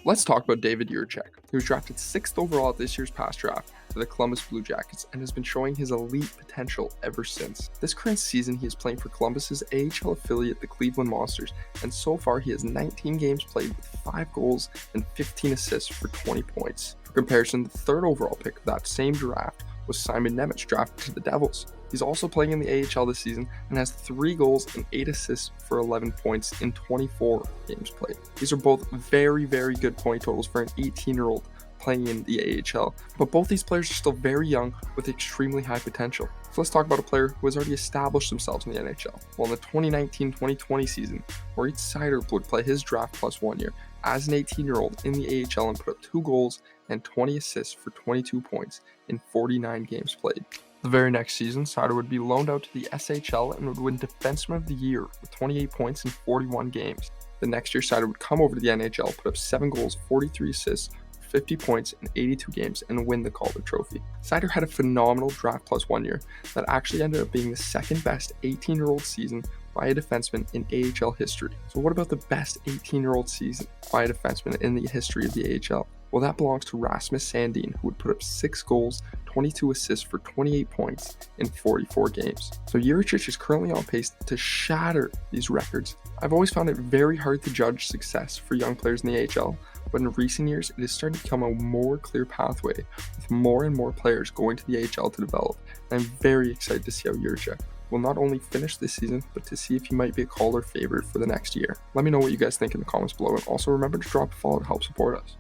Let's talk about David Jiricek. He was drafted 6th overall at this year's past draft to the Columbus Blue Jackets and has been showing his elite potential ever since. This current season, he is playing for Columbus's AHL affiliate, the Cleveland Monsters, and so far he has 19 games played with 5 goals and 15 assists for 20 points. For comparison, the 3rd overall pick of that same draft was Simon Nemec, drafted to the Devils. He's also playing in the AHL this season and has 3 goals and 8 assists for 11 points in 24 games played. These are both very, very good point totals for an 18-year-old playing in the AHL, but both these players are still very young with extremely high potential. So let's talk about a player who has already established themselves in the NHL. Well, in the 2019-2020 season, Moritz Seider would play his draft plus 1 year as an 18-year-old in the AHL and put up 2 goals and 20 assists for 22 points in 49 games played. The very next season, Seider would be loaned out to the SHL and would win Defenseman of the Year with 28 points in 41 games. The next year, Seider would come over to the NHL, put up 7 goals, 43 assists, 50 points in 82 games, and win the Calder Trophy. Seider had a phenomenal draft plus 1 year that actually ended up being the second best 18-year-old season by a defenseman in AHL history. So what about the best 18-year-old season by a defenseman in the history of the AHL? Well, that belongs to Rasmus Sandin, who would put up 6 goals, 22 assists for 28 points in 44 games. So Jiricek is currently on pace to shatter these records. I've always found it very hard to judge success for young players in the AHL, but in recent years, it is starting to become a more clear pathway with more and more players going to the AHL to develop. And I'm very excited to see how Jiricek will not only finish this season, but to see if he might be a Calder favorite for the next year. Let me know what you guys think in the comments below, and also remember to drop a follow to help support us.